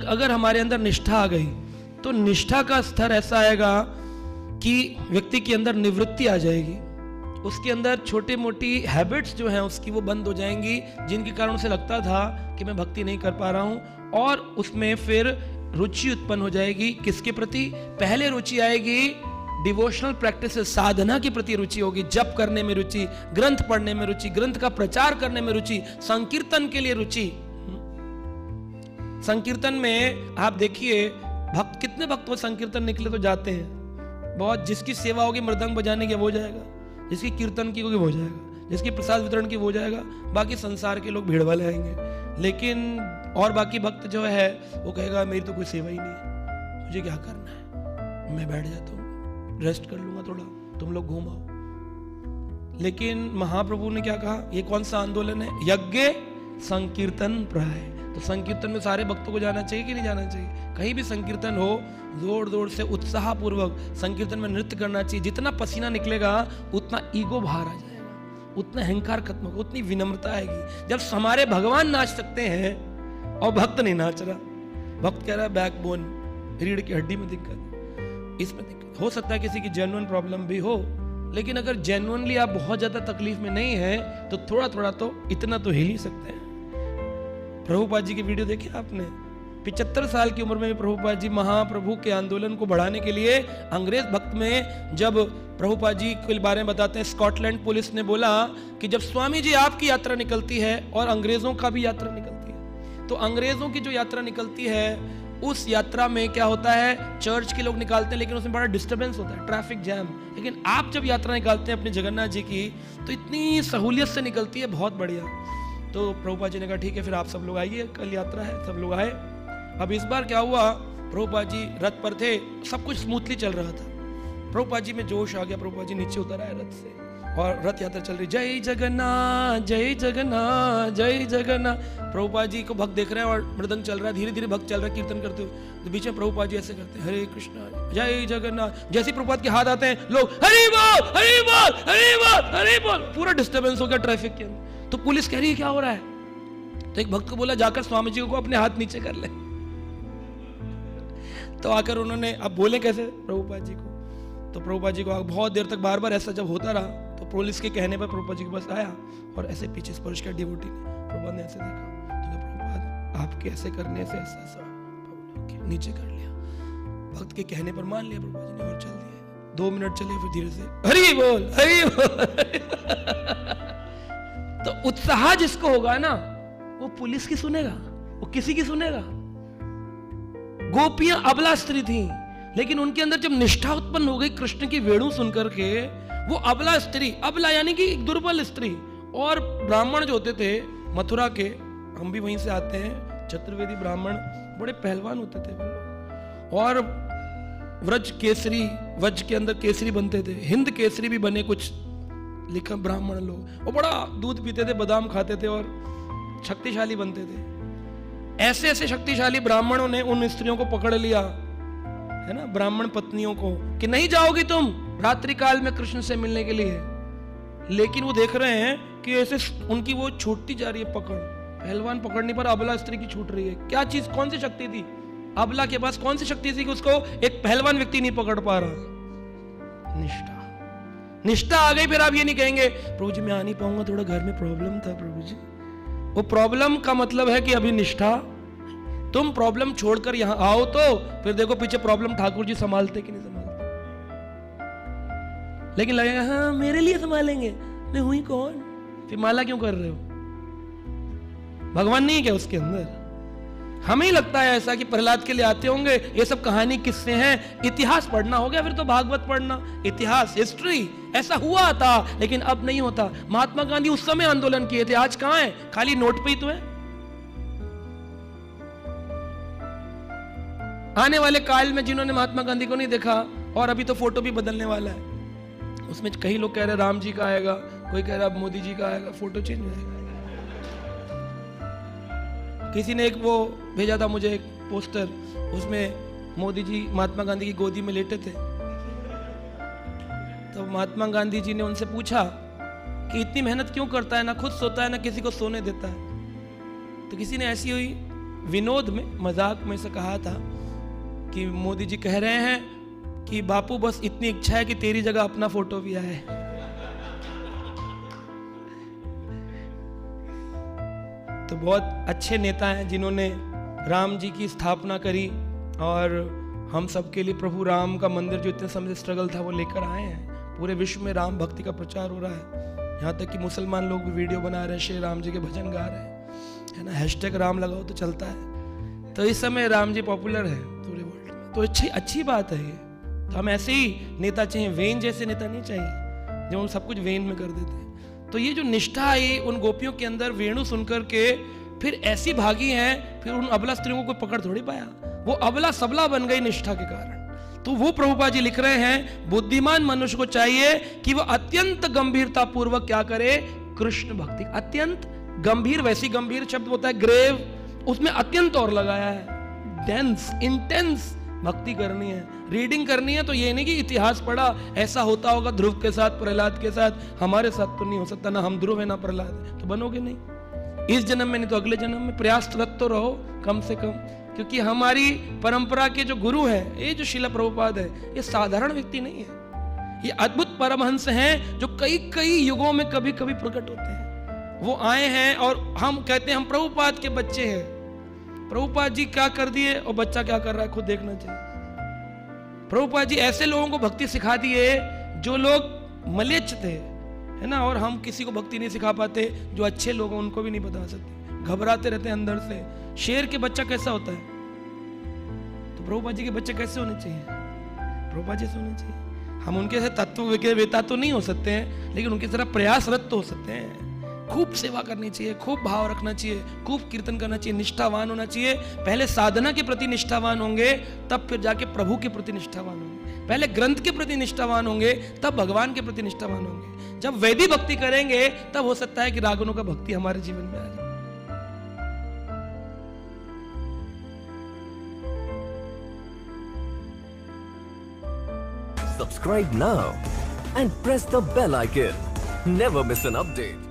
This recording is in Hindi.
अगर हमारे अंदर निष्ठा आ गई तो निष्ठा का स्तर ऐसा आएगा कि व्यक्ति के अंदर निवृत्ति आ जाएगी, उसके अंदर छोटी मोटी हैबिट्स जो हैं उसकी वो बंद हो जाएंगी, जिनके कारण उसे लगता था कि मैं भक्ति नहीं कर पा रहा हूं, और उसमें फिर रुचि उत्पन्न हो जाएगी। किसके प्रति? पहले रुचि आएगी डिवोशनल प्रैक्टिस, साधना के प्रति रुचि होगी, जप करने में रुचि, ग्रंथ पढ़ने में रुचि, ग्रंथ का प्रचार करने में रुचि, संकीर्तन के लिए रुचि। संकीर्तन में आप देखिए भक्त, कितने भक्त वो संकीर्तन निकले तो जाते हैं बहुत। जिसकी सेवा होगी मृदंग बजाने की वो जाएगा, जिसकी कीर्तन की होगी वो जाएगा, जिसकी प्रसाद वितरण की वो जाएगा, बाकी संसार के लोग भीड़ वाले आएंगे। लेकिन और बाकी भक्त जो है वो कहेगा मेरी तो कोई सेवा ही नहीं है, मुझे क्या करना है, मैं बैठ जाता हूँ, रेस्ट कर लूंगा थोड़ा, तुम लोग घूम आओ। लेकिन महाप्रभु ने क्या कहा? ये कौन सा आंदोलन है? यज्ञ संकीर्तन प्राय। तो संकीर्तन में सारे भक्तों को जाना चाहिए कि नहीं जाना चाहिए? कहीं भी संकीर्तन हो, जोर जोर से उत्साह पूर्वक संकीर्तन में नृत्य करना चाहिए। जितना पसीना निकलेगा उतना ईगो बाहर आ जाएगा, उतना अहंकार खत्म होगा, उतनी विनम्रता आएगी। जब हमारे भगवान नाच सकते हैं और भक्त नहीं नाच रहा, भक्त कह रहा है बैकबोन, रीढ़ की हड्डी में दिक्कत, इसमें दिक्कत हो सकता है, किसी की जेन्युइन प्रॉब्लम भी हो, लेकिन अगर जेन्युइनली आप बहुत ज्यादा तकलीफ में नहीं है तो थोड़ा थोड़ा तो इतना तो हिल ही सकते हैं। प्रभुपाद जी की वीडियो देखी आपने? 75 साल की उम्र में प्रभुपाद जी महाप्रभु के आंदोलन को बढ़ाने के लिए अंग्रेज भक्त में जब प्रभुपाद जी के बारे में बताते हैं, स्कॉटलैंड पुलिस ने बोला कि जब स्वामी जी आपकी यात्रा निकलती है और अंग्रेजों का भी यात्रा निकलती है, तो अंग्रेजों की जो यात्रा निकलती है उस यात्रा में क्या होता है, चर्च के लोग निकालते हैं लेकिन उसमें बड़ा डिस्टर्बेंस होता है, ट्रैफिक जैम। लेकिन आप जब यात्रा निकालते हैं अपने जगन्नाथ जी की तो इतनी सहूलियत से निकलती है, बहुत बढ़िया। तो प्रभुपाद जी ने कहा ठीक है फिर आप सब लोग आइए, कल यात्रा है। सब लोग आए। अब इस बार क्या हुआ, प्रभुपाद जी रथ पर थे, सब कुछ स्मूथली चल रहा था। प्रभुपाद जी में जोश आ गया, प्रभुपाद जी नीचे उतर आए रथ से और रथ यात्रा चल रही, जय जगन्नाथ जय जगन्नाथ जय जगन्नाथ। प्रभुपाद जी को भक्त देख रहे हैं और मृदंग चल रहा है, धीरे धीरे भक्त चल रहा है कीर्तन करते हुए। तो बीच में प्रभुपाद जी ऐसे करते हैं, हरे कृष्णा जय जगन्नाथ। जैसे प्रभुपाद के हाथ आते हैं लोग हरि बोल हरि बोल हरि बोल हरि बोल, पूरा डिस्टर्बेंस हो गया ट्रैफिक के अंदर। तो पुलिस कह रही है क्या हो रहा है? तो एक भक्त को बोला जाकर स्वामी जी को अपने हाथ नीचे कर ले। तो आकर उन्होंने, अब बोले कैसे प्रभुपाद जी को? तो प्रभुपाद जी को बहुत देर तक बार बार ऐसा जब होता रहा तो पुलिस के कहने पर प्रभुपाद जी के पास आया और ऐसे पीछे स्पर्श किया डिवोटी ने। प्रभुपाद ने ऐसे देखा तो प्रभुपाद आपके ऐसे करने से ऐसा ऐसा नीचे कर लिया। भक्त के कहने पर मान लिया प्रभुपाद जी ने और चल दिया। 2 मिनट चले फिर धीरे से हरि बोल हरि बोल। तो उत्साह जिसको होगा ना वो पुलिस की सुनेगा, वो किसी की सुनेगा। गोपियां अबला स्त्री थी लेकिन उनके अंदर जब निष्ठा उत्पन्न हो गई कृष्ण की वेणु सुनकर के, वो अबला स्त्री, अबला यानी कि एक दुर्बल स्त्री। और ब्राह्मण जो होते थे मथुरा के, हम भी वहीं से आते हैं, चतुर्वेदी ब्राह्मण बड़े पहलवान होते थे वो लोग। और व्रज केसरी, व्रज के अंदर केसरी बनते थे, हिंद केसरी भी बने कुछ लिखा ब्राह्मण लोग। वो बड़ा दूध पीते थे, बादाम खाते थे और शक्तिशाली बनते थे। ऐसे ऐसे शक्तिशाली ब्राह्मणों ने उन स्त्रियों को पकड़ लिया है ना, ब्राह्मण पत्नियों को, कि नहीं जाओगी तुम रात्रि काल में कृष्ण से मिलने के लिए। लेकिन वो देख रहे हैं कि ऐसे उनकी वो छूटती जा रही है पकड़, पहलवान पकड़ने पर अबला स्त्री की छूट रही है। क्या चीज, कौन सी शक्ति थी अबला के पास? कौन सी शक्ति थी कि उसको एक पहलवान व्यक्ति नहीं पकड़ पा रहा? निष्ठा। निष्ठा आ गई, फिर आप ये नहीं कहेंगे प्रभु जी मैं आ नहीं पाऊंगा, थोड़ा घर में प्रॉब्लम था प्रभु जी। वो प्रॉब्लम का मतलब है कि अभी निष्ठा, तुम प्रॉब्लम छोड़कर यहां आओ तो फिर देखो पीछे प्रॉब्लम ठाकुर जी संभालते कि नहीं संभालते। लेकिन लगेगा हाँ मेरे लिए संभालेंगे, मैं हुई कौन, फिर माला क्यों कर रहे हो? भगवान नहीं है क्या उसके अंदर? हमें ही लगता है ऐसा कि प्रहलाद के लिए आते होंगे, ये सब कहानी किससे हैं, इतिहास पढ़ना हो गया, फिर तो भागवत पढ़ना, इतिहास हिस्ट्री, ऐसा हुआ था लेकिन अब नहीं होता। महात्मा गांधी उस समय आंदोलन किए थे, आज कहां है? खाली नोट पे ही तो है। आने वाले काल में जिन्होंने महात्मा गांधी को नहीं देखा, और अभी तो फोटो भी बदलने वाला है, उसमें कई लोग कह रहे राम जी का आएगा, कोई कह रहा मोदी जी का आएगा, फोटो चेंज हो जाएगा। किसी ने एक वो भेजा था मुझे, एक पोस्टर, उसमें मोदी जी महात्मा गांधी की गोदी में लेटे थे। तो महात्मा गांधी जी ने उनसे पूछा कि इतनी मेहनत क्यों करता है, ना खुद सोता है ना किसी को सोने देता है। तो किसी ने ऐसी हुई विनोद में, मजाक में से कहा था कि मोदी जी कह रहे हैं कि बापू बस इतनी इच्छा है कि तेरी जगह अपना फोटो भी आए। तो बहुत अच्छे नेता हैं जिन्होंने राम जी की स्थापना करी और हम सबके लिए प्रभु राम का मंदिर जो इतने समय से स्ट्रगल था वो लेकर आए हैं। पूरे विश्व में राम भक्ति का प्रचार हो रहा है, यहाँ तक कि मुसलमान लोग भी वीडियो बना रहे हैं, श्री राम जी के भजन गा रहे हैं, है ना, हैशटैग राम लगाओ तो चलता है। तो इस समय राम जी पॉपुलर है पूरे वर्ल्ड में, तो अच्छी बात है ये। तो हम ऐसे ही नेता चाहिए, वेन जैसे नेता नहीं चाहिए जो हम सब कुछ वेन में कर देते हैं। तो ये जो निष्ठा आई उन गोपियों के अंदर, वेणु सुनकर के फिर ऐसी भागी हैं, फिर उन अबला स्त्रियों को कोई पकड़ थोड़ी पाया, वो अबला सबला बन गई निष्ठा के कारण। तो वो प्रभुपाद जी लिख रहे हैं, बुद्धिमान मनुष्य को चाहिए कि वो अत्यंत गंभीरता पूर्वक क्या करे, कृष्ण भक्ति। अत्यंत गंभीर, वैसी गंभीर शब्द होता है ग्रेव, उसमें अत्यंत और लगाया है, डेंस, इंटेंस भक्ति करनी है, रीडिंग करनी है। तो ये नहीं कि इतिहास पढ़ा, ऐसा होता होगा ध्रुव के साथ, प्रहलाद के साथ, हमारे साथ तो नहीं हो सकता, ना हम ध्रुव है ना प्रहलाद, तो बनोगे नहीं इस जन्म में, नहीं तो अगले जन्म में। प्रयासरत तो रहो कम से कम, क्योंकि हमारी परंपरा के जो गुरु है, ये जो शिला प्रभुपाद है, ये साधारण व्यक्ति नहीं है, ये अद्भुत परमहंस हैं जो कई कई युगों में कभी कभी प्रकट होते हैं। वो आए हैं और हम कहते हैं हम प्रभुपाद के बच्चे हैं। प्रभुपाद जी क्या कर दिए और बच्चा क्या कर रहा है खुद देखना चाहिए। प्रभुपाद जी ऐसे लोगों को भक्ति सिखा दिए जो लोग मलेच्छ थे, है ना, और हम किसी को भक्ति नहीं सिखा पाते, जो अच्छे लोग हैं उनको भी नहीं बता सकते, घबराते रहते हैं अंदर से। शेर के बच्चा कैसा होता है, तो प्रभुपाद जी के बच्चे कैसे होने चाहिए, प्रभुपाद जी से होने चाहिए। हम उनके से तत्व के वेता तो नहीं हो सकते हैं, लेकिन उनकी तरह प्रयासरत तो हो सकते हैं। खूब सेवा करनी चाहिए, खूब भाव रखना चाहिए, खूब कीर्तन करना चाहिए, निष्ठावान होना चाहिए। पहले साधना के प्रति निष्ठावान होंगे, तब फिर जाके प्रभु के प्रति निष्ठावान होंगे। पहले ग्रंथ के प्रति निष्ठावान होंगे, तब भगवान के प्रति निष्ठावान होंगे। जब वैदिक भक्ति करेंगे तब हो सकता है कि रागनों का भक्ति हमारे जीवन में आ जाए। Subscribe now and press the bell icon. Never miss an update.